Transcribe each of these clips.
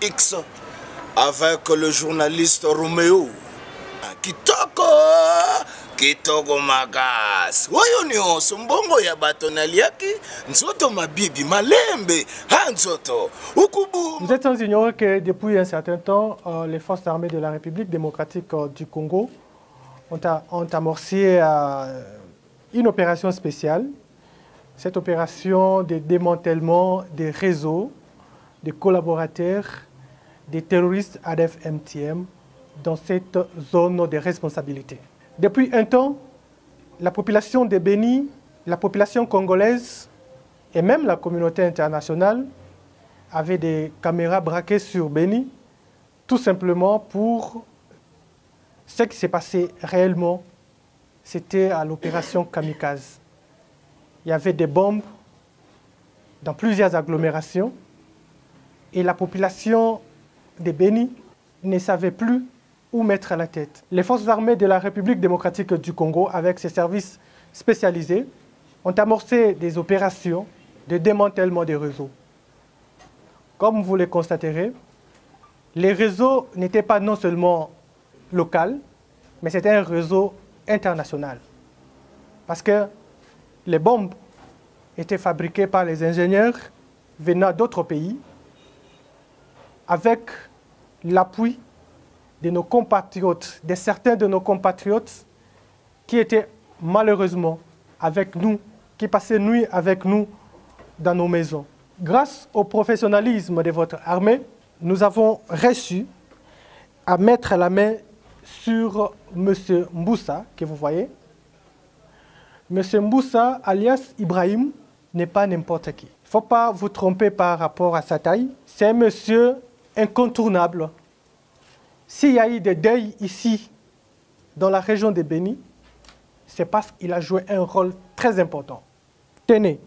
X avec le journaliste Roméo. Kitoko makasi. Wayo nyonso mbongo ya bato naliaki nzoto mabibi malembe hanzoto ukubu. Vous êtes sans ignorer que depuis un certain temps, les forces armées de la République démocratique du Congo ont amorcé une opération spéciale. Cette opération de démantèlement des réseaux, des collaborateurs, des terroristes ADF-MTM dans cette zone de responsabilité. Depuis un temps, la population de Béni, la population congolaise et même la communauté internationale avaient des caméras braquées sur Béni, tout simplement pour ce qui s'est passé réellement. C'était à l'opération Kamikaze. Il y avait des bombes dans plusieurs agglomérations et la population de Béni ne savait plus où mettre la tête. Les forces armées de la République démocratique du Congo, avec ses services spécialisés, ont amorcé des opérations de démantèlement des réseaux. Comme vous le constaterez, les réseaux n'étaient pas non seulement locaux, mais c'était un réseau international. Parce que les bombes étaient fabriquées par les ingénieurs venant d'autres pays, avec l'appui de nos compatriotes, de certains de nos compatriotes qui étaient malheureusement avec nous, qui passaient nuit avec nous dans nos maisons. Grâce au professionnalisme de votre armée, nous avons réussi à mettre la main sur M. Mboussa, que vous voyez. M. Mboussa, alias Ibrahim, n'est pas n'importe qui. Il ne faut pas vous tromper par rapport à sa taille. C'est un monsieur incontournable. S'il y a eu des deuils ici, dans la région de Béni, c'est parce qu'il a joué un rôle très important. Tenez,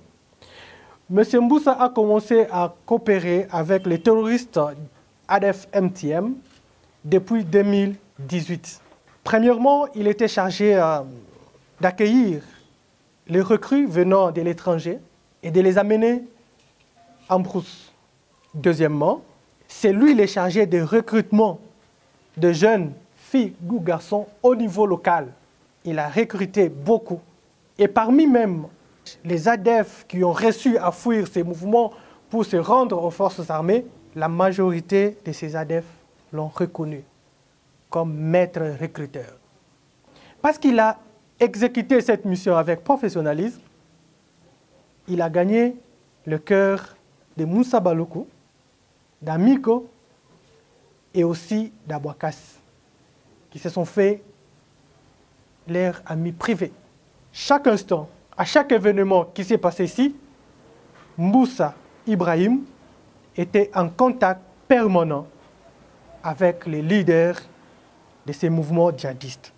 M. Mboussa a commencé à coopérer avec les terroristes ADF-MTM depuis 2018. Premièrement, il était chargé d'accueillir les recrues venant de l'étranger et de les amener en brousse. Deuxièmement, c'est lui le chargé de recrutement de jeunes filles ou garçons au niveau local. Il a recruté beaucoup. Et parmi même les ADF qui ont reçu à fuir ces mouvements pour se rendre aux forces armées, la majorité de ces ADF l'ont reconnu comme maître recruteur. Parce qu'il a exécuté cette mission avec professionnalisme, il a gagné le cœur de Moussa Baloukou, d'Amiko et aussi d'Abouakas, qui se sont fait leurs amis privés. Chaque instant, à chaque événement qui s'est passé ici, Mboussa Ibrahim était en contact permanent avec les leaders de ces mouvements djihadistes.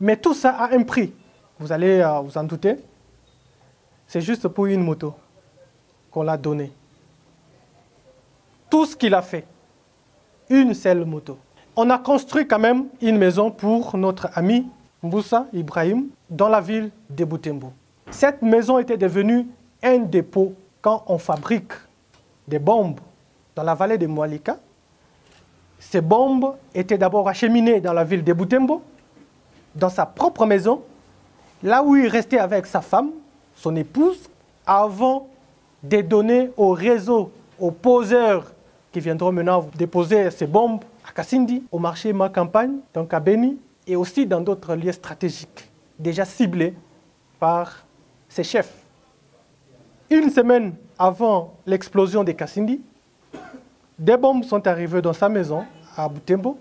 Mais tout ça a un prix, vous allez vous en douter. C'est juste pour une moto qu'on l'a donné. Tout ce qu'il a fait, une seule moto. On a construit quand même une maison pour notre ami Mboussa Ibrahim dans la ville de Butembo. Cette maison était devenue un dépôt quand on fabrique des bombes dans la vallée de Moualika. Ces bombes étaient d'abord acheminées dans la ville de Butembo, dans sa propre maison, là où il restait avec sa femme, son épouse, avant de donner au réseau, aux poseurs qui viendront maintenant déposer ces bombes à Kassindi, au marché Ma Campagne, donc à Béni, et aussi dans d'autres lieux stratégiques, déjà ciblés par ses chefs. Une semaine avant l'explosion de Kassindi, des bombes sont arrivées dans sa maison à Butembo.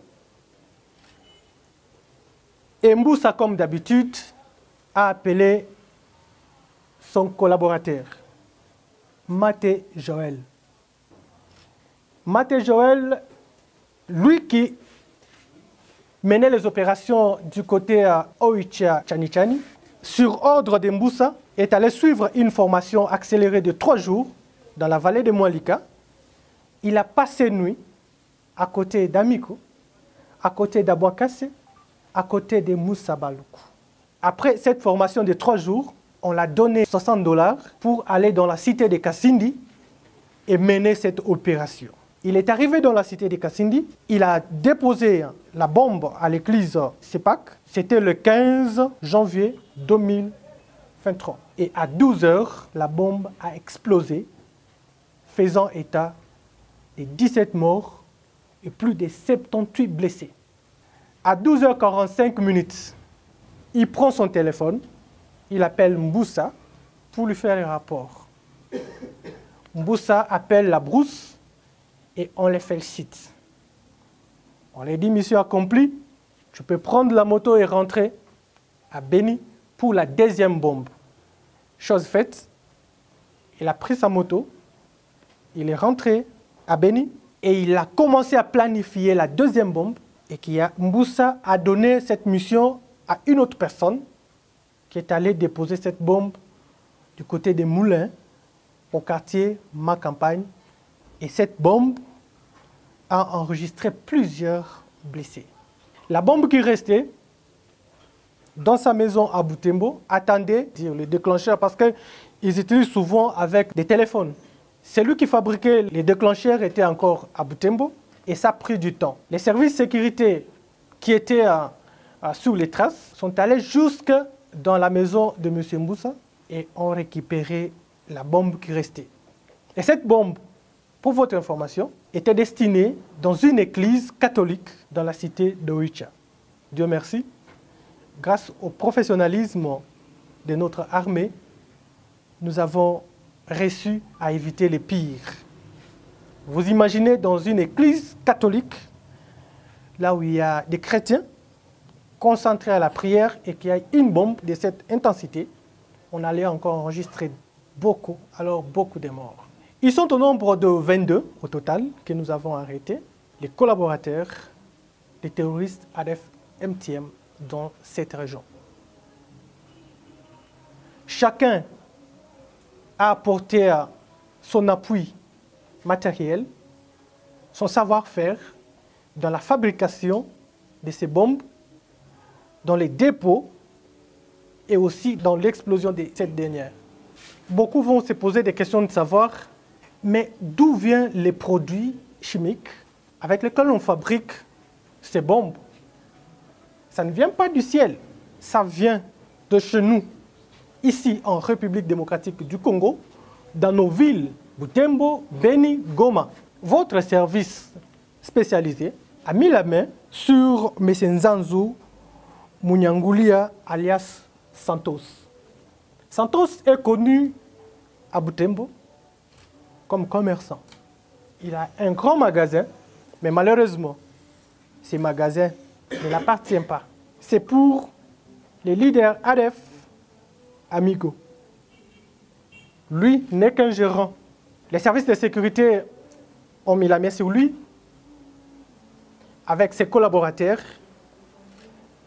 Et Mboussa, comme d'habitude, a appelé son collaborateur, Maté Joël. Maté Joël, lui qui menait les opérations du côté à Oicha Chanichani, sur ordre de Mboussa, est allé suivre une formation accélérée de 3 jours dans la vallée de Moualika. Il a passé nuit à côté d'Amiko, à côté d'Abouakase, à côté de Moussa Baloukou. Après cette formation de 3 jours, on l'a donné $60 pour aller dans la cité de Kassindi et mener cette opération. Il est arrivé dans la cité de Kassindi, il a déposé la bombe à l'église Sepak, c'était le 15 janvier 2023. Et à 12 h, la bombe a explosé, faisant état de 17 morts et plus de 78 blessés. À 12 h 45 minutes, il prend son téléphone, il appelle Mboussa pour lui faire un rapport. Mboussa appelle la brousse et on les félicite. On lui dit, mission accomplie, tu peux prendre la moto et rentrer à Beni pour la deuxième bombe. Chose faite, il a pris sa moto, il est rentré à Beni et il a commencé à planifier la deuxième bombe et Mboussa a donné cette mission à une autre personne qui est allée déposer cette bombe du côté des Moulins au quartier Ma Campagne. Et cette bombe a enregistré plusieurs blessés. La bombe qui restait dans sa maison à Butembo attendait le déclencheur parce qu'ils utilisent souvent avec des téléphones. Celui qui fabriquait les déclencheurs était encore à Butembo et ça a pris du temps. Les services de sécurité qui étaient sur les traces sont allés jusque dans la maison de M. Mboussa et ont récupéré la bombe qui restait. Et cette bombe, pour votre information, était destinée dans une église catholique dans la cité de Oicha. Dieu merci, grâce au professionnalisme de notre armée, nous avons réussi à éviter les pires. Vous imaginez dans une église catholique, là où il y a des chrétiens concentrés à la prière et qu'il y a une bombe de cette intensité, on allait encore enregistrer beaucoup de morts. Ils sont au nombre de 22 au total que nous avons arrêtés, les collaborateurs des terroristes ADF-MTM dans cette région. Chacun a apporté son appui matériel, son savoir-faire dans la fabrication de ces bombes, dans les dépôts et aussi dans l'explosion de cette dernière. Beaucoup vont se poser des questions de savoir, mais d'où viennent les produits chimiques avec lesquels on fabrique ces bombes? Ça ne vient pas du ciel, ça vient de chez nous, ici en République démocratique du Congo, dans nos villes, Butembo, Beni, Goma. Votre service spécialisé a mis la main sur M. Nzanzu Munyangulia alias Santos. Santos est connu à Butembo comme commerçant. Il a un grand magasin, mais malheureusement, ce magasin ne l'appartient pas. C'est pour les leaders ADF Amigo. Lui n'est qu'un gérant. Les services de sécurité ont mis la main sur lui avec ses collaborateurs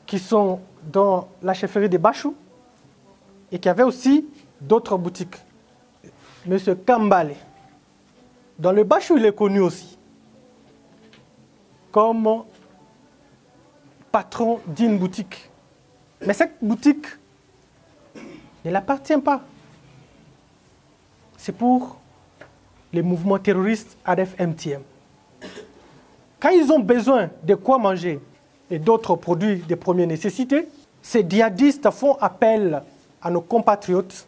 qui sont dans la chefferie de Bachou et qui avaient aussi d'autres boutiques. Monsieur Kambale. Dans le Bachou, il est connu aussi comme patron d'une boutique. Mais cette boutique ne l'appartient pas. C'est pour les mouvements terroristes ADF-MTM. Quand ils ont besoin de quoi manger et d'autres produits de première nécessité, ces djihadistes font appel à nos compatriotes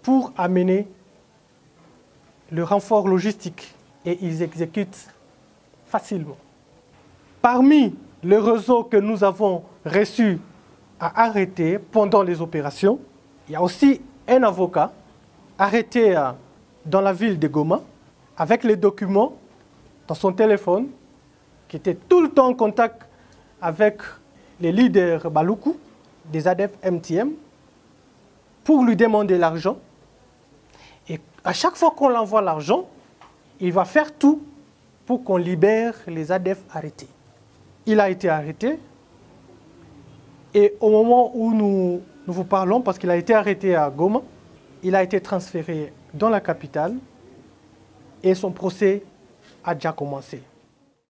pour amener le renfort logistique et ils exécutent facilement. Parmi les réseaux que nous avons reçus à arrêter pendant les opérations, il y a aussi un avocat arrêté dans la ville de Goma avec les documents dans son téléphone qui était tout le temps en contact avec les leaders Baloukou des ADF-MTM pour lui demander l'argent. Et à chaque fois qu'on l'envoie l'argent, il va faire tout pour qu'on libère les ADF arrêtés. Il a été arrêté et au moment où nous vous parlons, parce qu'il a été arrêté à Goma, il a été transféré dans la capitale et son procès a déjà commencé.